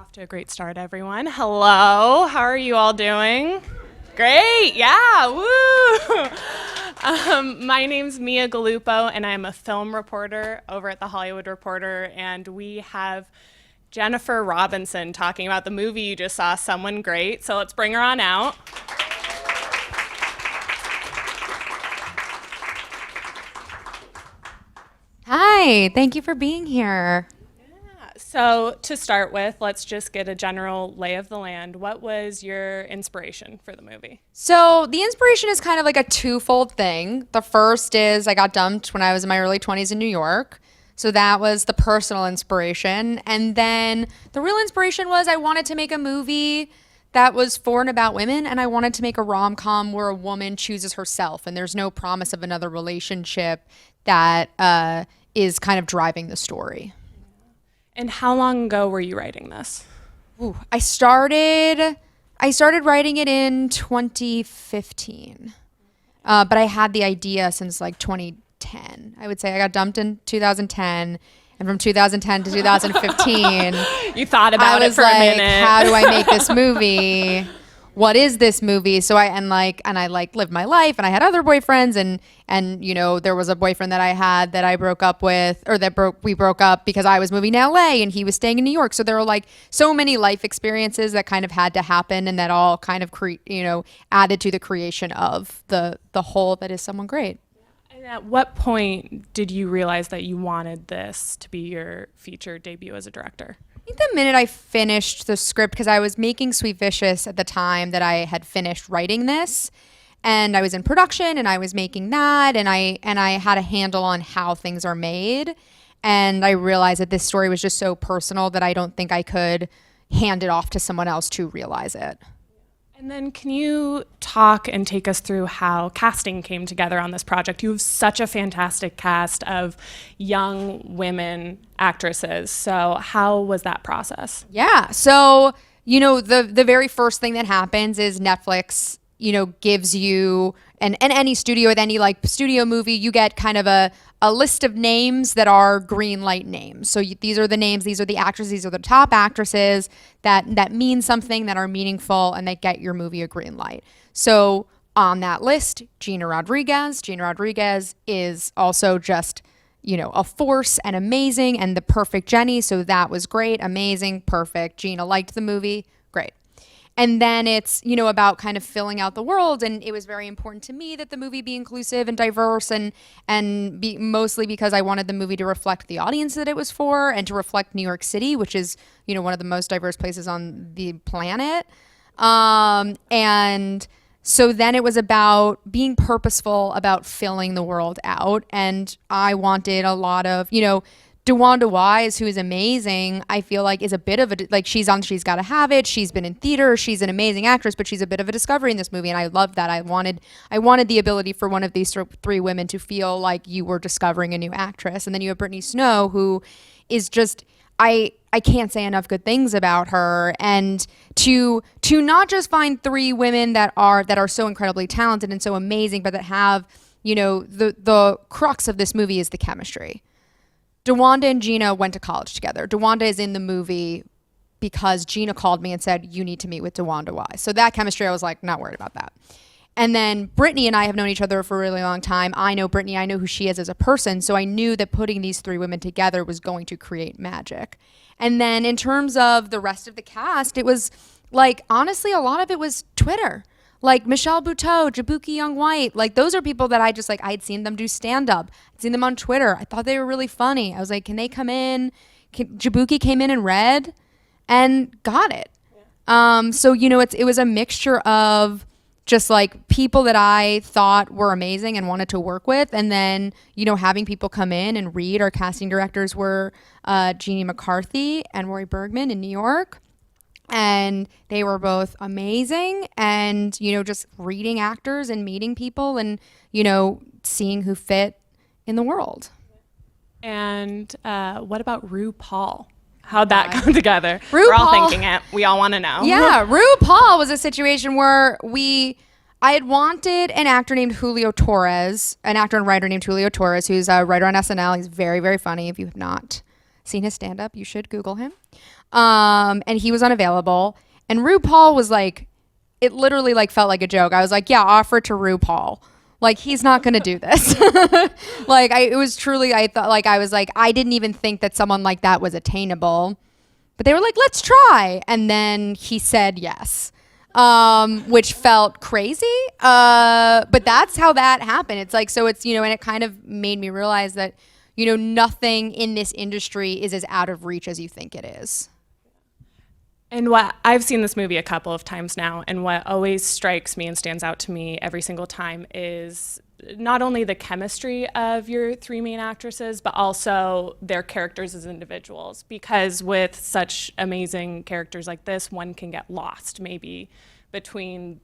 Off to a great start, everyone. Hello, how are you all doing? Great, yeah, woo! My name's Mia Galuppo, and I'm a film reporter over at The Hollywood Reporter, and we have Jennifer Robinson talking about the movie you just saw, Someone Great, so let's bring her on out. Hi, thank you for being here. So to start with, let's just get a general lay of the land. What was your inspiration for the movie? So the inspiration is kind of like a twofold thing. The first is I got dumped when I was in my early 20s in New York. So that was the personal inspiration. And then the real inspiration was I wanted to make a movie that was for and about women, and I wanted to make a rom-com where a woman chooses herself and there's no promise of another relationship that is kind of driving the story. And how long ago were you writing this? Ooh, I started writing it in 2015, but I had the idea since like 2010. I would say I got dumped in 2010, and from 2010 to 2015, you thought about it for a minute. How do I make this movie? What is this movie? So I lived my life, and I had other boyfriends, and you know, there was a boyfriend that I had that I broke up with, or we broke up because I was moving to LA and he was staying in New York. So there were like so many life experiences that kind of had to happen, and that all kind of added to the creation of the whole that is Someone Great. And at what point did you realize that you wanted this to be your feature debut as a director? I think the minute I finished the script, because I was making Sweet Vicious at the time that I had finished writing this, and I was in production and I was making that, and I had a handle on how things are made, and I realized that this story was just so personal that I don't think I could hand it off to someone else to realize it. And then can you talk and take us through how casting came together on this project? You have such a fantastic cast of young women actresses. So how was that process? Yeah. So, you know, the very first thing that happens is Netflix, you know, gives you, and any studio with any like studio movie, you get kind of a list of names that are green light names. So these are the names, these are the actresses, these are the top actresses that mean something, that are meaningful, and that get your movie a green light. So on that list, Gina Rodriguez. Gina Rodriguez is also just, you know, a force and amazing, and the perfect Jenny. So that was great, amazing, perfect. Gina liked the movie, great. And then it's, you know, about kind of filling out the world. And it was very important to me that the movie be inclusive and diverse, and be mostly because I wanted the movie to reflect the audience that it was for, and to reflect New York City, which is, you know, one of the most diverse places on the planet. And so then it was about being purposeful about filling the world out. And I wanted a lot of, you know, DeWanda Wise, who is amazing, I feel like is a bit of a, like, she's Gotta Have It. She's been in theater. She's an amazing actress, but she's a bit of a discovery in this movie. And I loved that. I wanted the ability for one of these three women to feel like you were discovering a new actress. And then you have Brittany Snow, who is just, I can't say enough good things about her. And to not just find three women that are so incredibly talented and so amazing, but that have, you know, the crux of this movie is the chemistry. DeWanda and Gina went to college together. DeWanda is in the movie because Gina called me and said, you need to meet with DeWanda Wise. So that chemistry, I was like, not worried about that. And then Brittany and I have known each other for a really long time. I know Brittany, I know who she is as a person. So I knew that putting these three women together was going to create magic. And then in terms of the rest of the cast, it was like, honestly, a lot of it was Twitter. Like Michelle Buteau, Jabuki Young White, like those are people that I just like, I'd seen them do stand-up. I'd seen them on Twitter. I thought they were really funny. I was like, can they come in? Jabuki came in and read and got it. Yeah. So, you know, it was a mixture of just like people that I thought were amazing and wanted to work with. And then, you know, having people come in and read. Our casting directors were Jeannie McCarthy and Rory Bergman in New York. And they were both amazing, and, you know, just reading actors and meeting people and, you know, seeing who fit in the world. And what about RuPaul? How'd that come together? RuPaul, we're all thinking it. We all want to know. Yeah, RuPaul was a situation where I had wanted an actor named Julio Torres, an actor and writer named Julio Torres, who's a writer on SNL. He's very, very funny. If you have not seen his stand-up, you should Google him. and he was unavailable. And RuPaul was like, it literally like felt like a joke. I was like, yeah, offer to RuPaul. Like, he's not going to do this. Like, it was truly, I thought, like, I was like, I didn't even think that someone like that was attainable. But they were like, let's try. And then he said yes, which felt crazy. But that's how that happened. It's like, so it's, and it kind of made me realize that, nothing in this industry is as out of reach as you think it is. And what I've seen this movie a couple of times now, and what always strikes me and stands out to me every single time is not only the chemistry of your three main actresses, but also their characters as individuals. Because with such amazing characters like this, one can get lost maybe between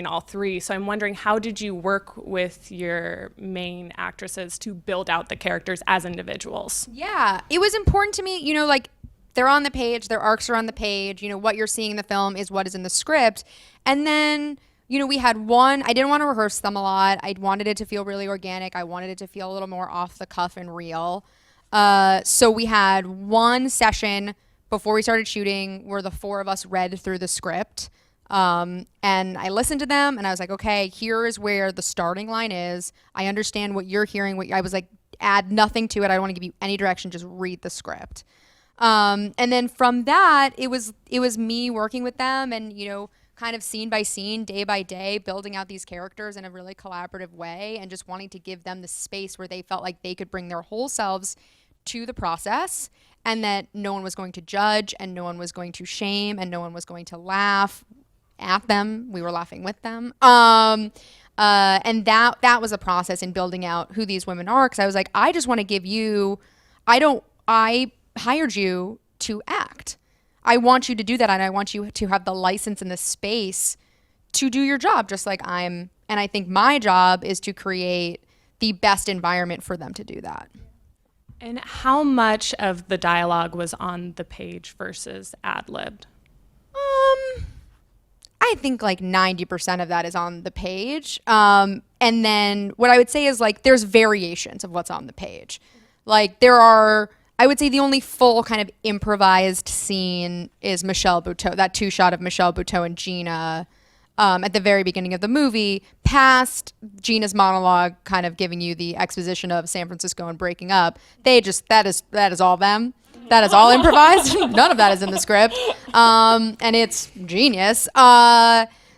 all three. So I'm wondering, how did you work with your main actresses to build out the characters as individuals? Yeah, it was important to me, like, they're on the page, their arcs are on the page, what you're seeing in the film is what is in the script. And then, we had I didn't want to rehearse them a lot. I wanted it to feel really organic. I wanted it to feel a little more off the cuff and real. So we had one session before we started shooting where the four of us read through the script. And I listened to them and I was like, okay, here is where the starting line is. I understand what you're hearing. I was like, add nothing to it. I don't want to give you any direction. Just read the script. And then from that, it was me working with them and, kind of scene by scene, day by day, building out these characters in a really collaborative way and just wanting to give them the space where they felt like they could bring their whole selves to the process and that no one was going to judge and no one was going to shame and no one was going to laugh at them. We were laughing with them. And that was a process in building out who these women are. 'Cause I was like, I just want to give you, I hired you to act. I want you to do that, and I want you to have the license and the space to do your job, just like and I think my job is to create the best environment for them to do that. And how much of the dialogue was on the page versus ad-libbed? I think like 90% of that is on the page. And then what I would say is like there's variations of what's on the page. Like I would say the only full kind of improvised scene is Michelle Buteau, that two-shot of Michelle Buteau and Gina at the very beginning of the movie, past Gina's monologue kind of giving you the exposition of San Francisco and breaking up. That is all them. That is all improvised. None of that is in the script. And it's genius.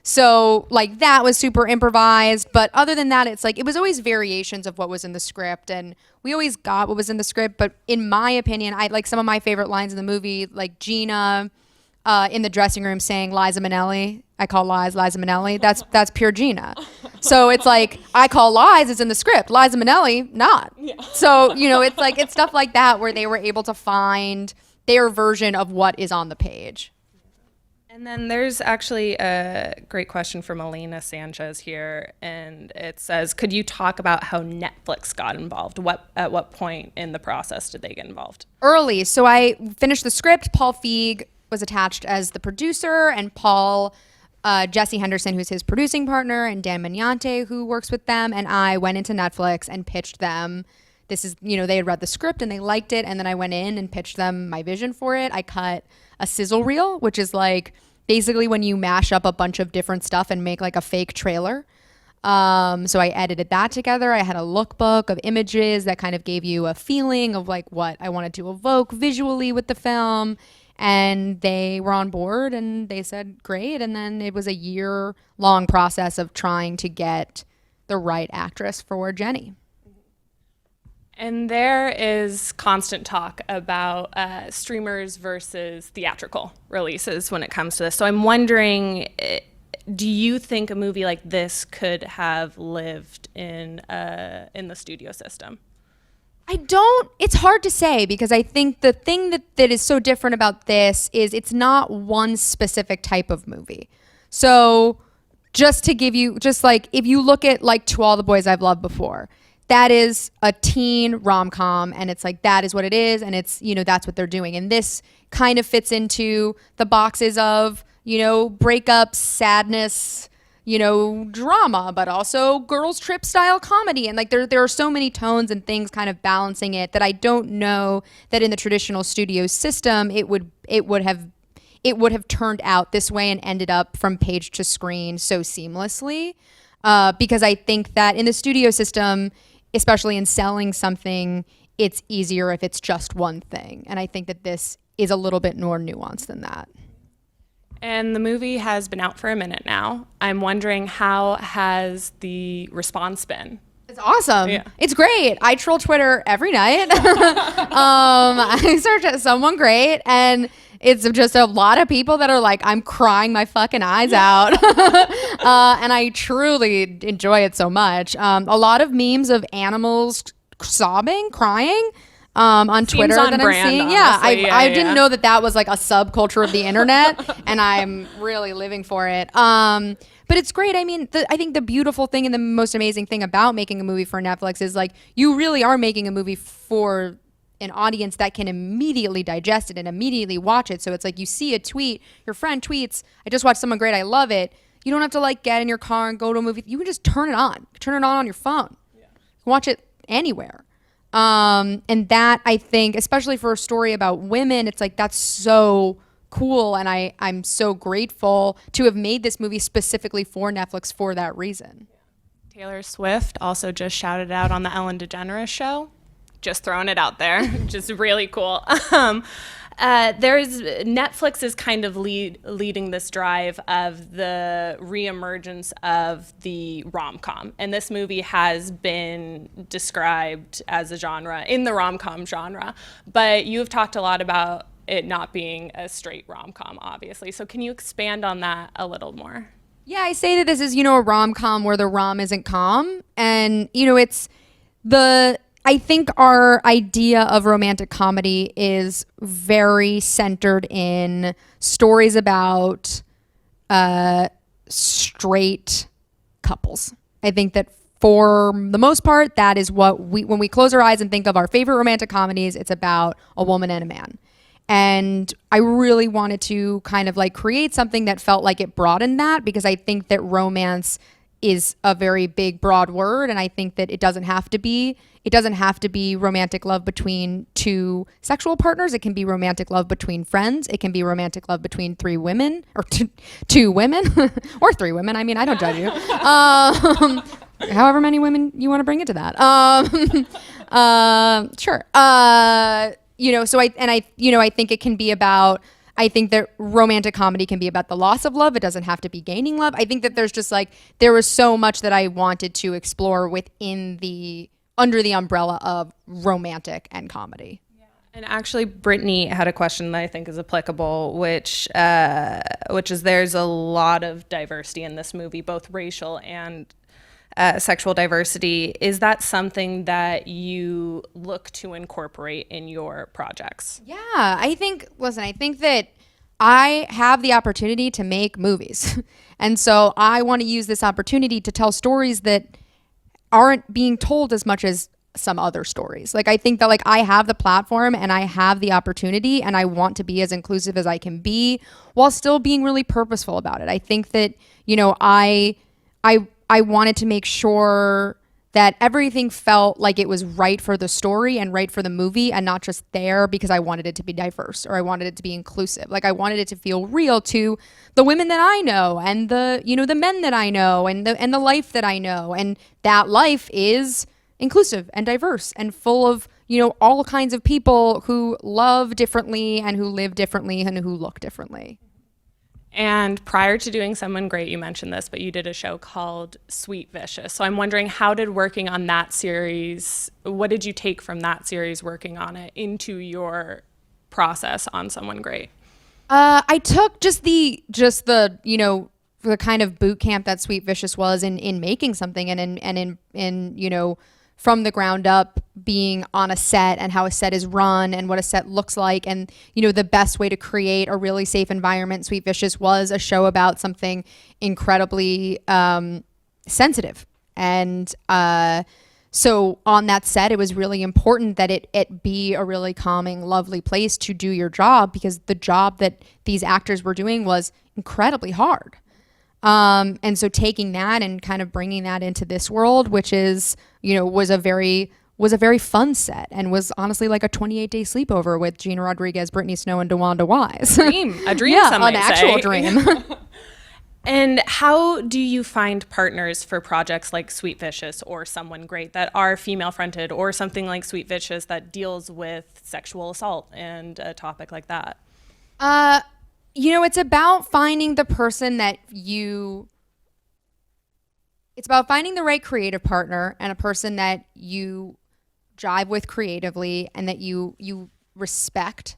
So like that was super improvised, but other than that, it's like, it was always variations of what was in the script and we always got what was in the script. But in my opinion, I like some of my favorite lines in the movie, like Gina in the dressing room saying Liza Minnelli. I call lies Liza Minnelli. That's pure Gina. So it's like, I call lies is in the script. Liza Minnelli, not. Yeah. So, it's like, it's stuff like that where they were able to find their version of what is on the page. And then there's actually a great question from Elena Sanchez here, and it says, could you talk about how Netflix got involved? At what point in the process did they get involved? Early. So I finished the script. Paul Feig was attached as the producer, and Jesse Henderson, who's his producing partner, and Dan Magnante, who works with them, and I went into Netflix and pitched them. This is, they had read the script and they liked it, and then I went in and pitched them my vision for it. I cut a sizzle reel, which is like basically when you mash up a bunch of different stuff and make like a fake trailer. So I edited that together. I had a lookbook of images that kind of gave you a feeling of like what I wanted to evoke visually with the film. And they were on board and they said, great. And then it was a year-long process of trying to get the right actress for Jenny. And there is constant talk about streamers versus theatrical releases when it comes to this. So I'm wondering, do you think a movie like this could have lived in the studio system? It's hard to say because I think the thing that is so different about this is it's not one specific type of movie. So just to give you, just like if you look at like To All the Boys I've Loved Before, that is a teen rom-com and it's like that is what it is and it's, that's what they're doing. And this kind of fits into the boxes of, breakup, sadness, drama, but also girls trip style comedy. And like there are so many tones and things kind of balancing it that I don't know that in the traditional studio system it would have turned out this way and ended up from page to screen so seamlessly. Because I think that in the studio system, especially in selling something, it's easier if it's just one thing. And I think that this is a little bit more nuanced than that. And the movie has been out for a minute now. I'm wondering, how has the response been? It's awesome. Yeah. It's great. I troll Twitter every night. I search at someone great, and it's just a lot of people that are like, I'm crying my fucking eyes out. And I truly enjoy it so much. A lot of memes of animals sobbing, crying. On Twitter that I'm seeing. Honestly. I didn't know that was like a subculture of the internet, and I'm really living for it. But it's great. I mean, I think the beautiful thing and the most amazing thing about making a movie for Netflix is like you really are making a movie for an audience that can immediately digest it and immediately watch it. So it's like you see a tweet, your friend tweets, I just watched someone great, I love it. You don't have to like get in your car and go to a movie. You can just turn it on your phone. Yeah. Watch it anywhere. And that, I think, especially for a story about women, it's like, that's so cool. And I'm so grateful to have made this movie specifically for Netflix for that reason. Taylor Swift also just shouted out on the Ellen DeGeneres show. Just throwing it out there. Just really cool. Netflix is kind of leading this drive of the reemergence of the rom-com, and this movie has been described as a genre in the rom-com genre, but you have talked a lot about it not being a straight rom-com, obviously. So can you expand on that a little more? Yeah, I say that this is, a rom-com where the rom isn't com, and I think our idea of romantic comedy is very centered in stories about straight couples. I think that for the most part, that is what when we close our eyes and think of our favorite romantic comedies, it's about a woman and a man. And I really wanted to kind of like create something that felt like it broadened that, because I think that romance is a very big, broad word, and I think that it doesn't have to be romantic love between two sexual partners. It can be romantic love between friends. It can be romantic love between three women, or two women or three women. I mean, I don't judge you. However many women you want to bring into that. Sure. So I think it can be about, I think that romantic comedy can be about the loss of love. It doesn't have to be gaining love. I think that there's just like, there was so much that I wanted to explore under the umbrella of romantic and comedy. Yeah. And actually, Brittany had a question that I think is applicable, which is there's a lot of diversity in this movie, both racial and sexual diversity. Is that something that you look to incorporate in your projects? Yeah, I think that I have the opportunity to make movies. And so I want to use this opportunity to tell stories that aren't being told as much as some other stories. Like, I think that like I have the platform and I have the opportunity, and I want to be as inclusive as I can be while still being really purposeful about it. I think that, I wanted to make sure that everything felt like it was right for the story and right for the movie, and not just there because I wanted it to be diverse or I wanted it to be inclusive. Like, I wanted it to feel real to the women that I know and the men that I know and the life that I know. And that life is inclusive and diverse and full of, all kinds of people who love differently and who live differently and who look differently. And prior to doing Someone Great, you mentioned this, but you did a show called Sweet Vicious. So I'm wondering, how did working on that series, what did you take from that series working on it into your process on Someone Great? I took just the kind of boot camp that Sweet Vicious was in making something and in from the ground up, being on a set and how a set is run and what a set looks like, and the best way to create a really safe environment. Sweet Vicious was a show about something incredibly sensitive, and so on that set it was really important that it be a really calming, lovely place to do your job, because the job that these actors were doing was incredibly hard. And so taking that and kind of bringing that into this world, which is, was a very fun set and was honestly like a 28-day sleepover with Gina Rodriguez, Brittany Snow, and DeWanda Wise. A dream, yeah, some an might actual say. dream. And how do you find partners for projects like Sweet Vicious or Someone Great that are female fronted, or something like Sweet Vicious that deals with sexual assault and a topic like that? It's about finding the person it's about finding the right creative partner and a person that you jive with creatively and that you respect.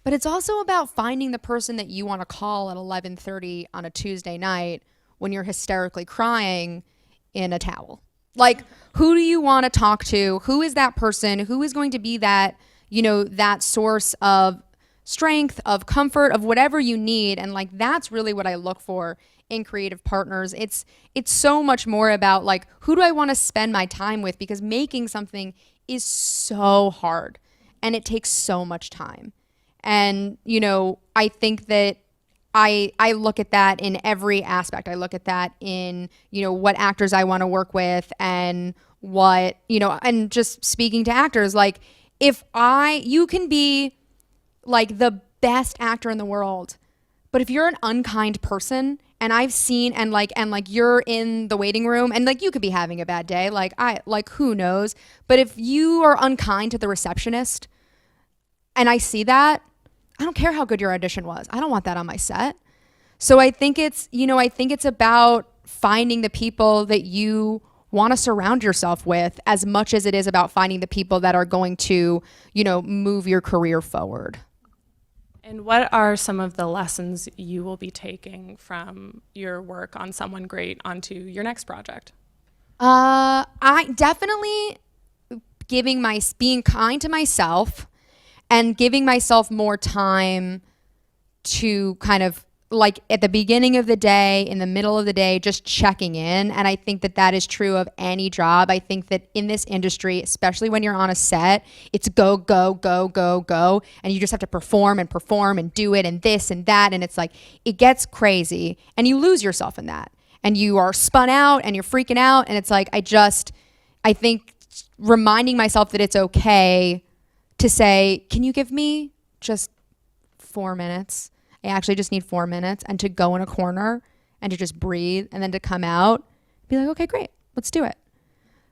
But it's also about finding the person that you want to call at 11:30 on a Tuesday night when you're hysterically crying in a towel. Like, who do you want to talk to? Who is that person? Who is going to be that, that source of strength, of comfort, of whatever you need? And like, that's really what I look for in creative partners. It's so much more about like, who do I want to spend my time with? Because making something is so hard and it takes so much time. And, I think that I look at that in every aspect. I look at that in, what actors I want to work with and what, and just speaking to actors, like you can be like the best actor in the world, but if you're an unkind person, and I've seen, and you're in the waiting room and like you could be having a bad day, who knows? But if you are unkind to the receptionist and I see that, I don't care how good your audition was. I don't want that on my set. So I think it's about finding the people that you want to surround yourself with as much as it is about finding the people that are going to, move your career forward. And what are some of the lessons you will be taking from your work on Someone Great onto your next project? I definitely being kind to myself and giving myself more time to kind of like at the beginning of the day, in the middle of the day, just checking in. And I think that is true of any job. I think that in this industry, especially when you're on a set, it's go, go, go, go, go. And you just have to perform and do it and this and that. And it's like, it gets crazy and you lose yourself in that. And you are spun out and you're freaking out. And it's like, I think reminding myself that it's okay to say, can you give me just 4 minutes? I actually just need 4 minutes, and to go in a corner and to just breathe and then to come out, be like, okay, great, let's do it.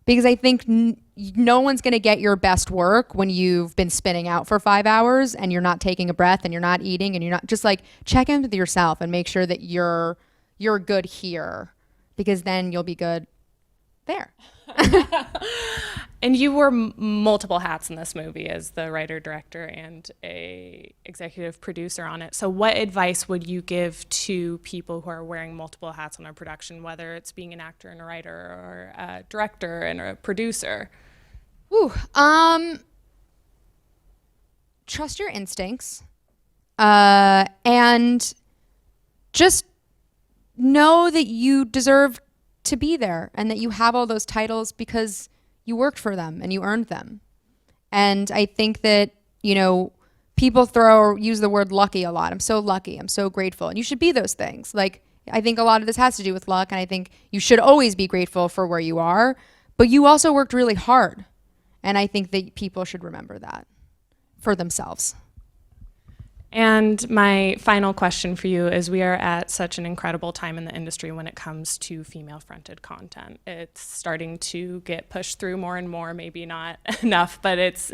Because I think no one's going to get your best work when you've been spinning out for 5 hours and you're not taking a breath and you're not eating and you're not just like check in with yourself and make sure that you're good here, because then you'll be good there. And you wore multiple hats in this movie as the writer, director, and a executive producer on it. So what advice would you give to people who are wearing multiple hats on a production, whether it's being an actor and a writer or a director and a producer? Trust your instincts, and just know that you deserve to be there and that you have all those titles because you worked for them and you earned them. And I think that, people use the word lucky a lot. I'm so lucky. I'm so grateful. And you should be those things. Like, I think a lot of this has to do with luck. And I think you should always be grateful for where you are, but you also worked really hard. And I think that people should remember that for themselves. And my final question for you is, we are at such an incredible time in the industry when it comes to female-fronted content. It's starting to get pushed through more and more, maybe not enough, but it's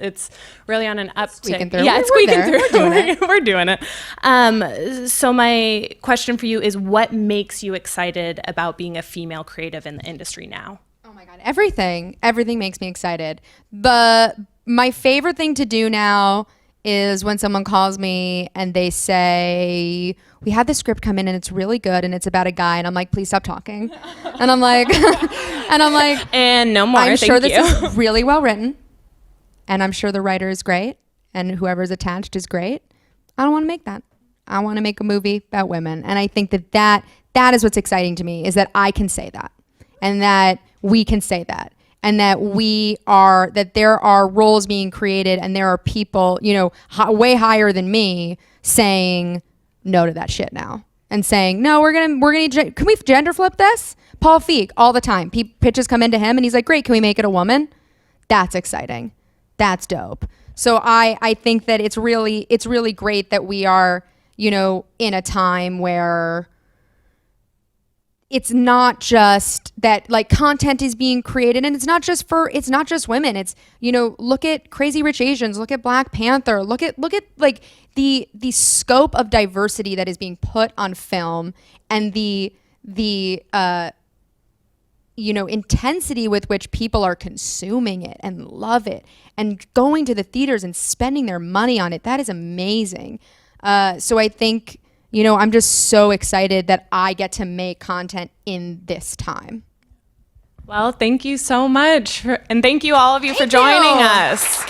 really on an uptick. Squeaking through. Yeah, it's squeaking through. We're doing it. We're doing it. So my question for you is, what makes you excited about being a female creative in the industry now? Oh my God, everything makes me excited. But my favorite thing to do now is when someone calls me and they say, we had this script come in and it's really good and it's about a guy, and I'm like, please stop talking. And I'm like, and no more. I'm thank sure this you. is really well written, and I'm sure the writer is great, and whoever's attached is great. I don't want to make that. I want to make a movie about women, and I think that is what's exciting to me, is that I can say that, and that we can say that. And that that there are roles being created and there are people, way higher than me saying no to that shit now. and saying, no, can we gender flip this? Paul Feig, all the time. Pitches come into him and he's like, great, can we make it a woman? That's exciting. That's dope. So I think that it's really great that we are, you know, in a time where it's not just that like content is being created, and it's not just women. It's, you know, look at Crazy Rich Asians, look at Black Panther, look at like the scope of diversity that is being put on film, and the you know, intensity with which people are consuming it and love it and going to the theaters and spending their money on it. That is amazing. So I think, you know, I'm just so excited that I get to make content in this time. Well, thank you so much. And thank you all of you for joining us.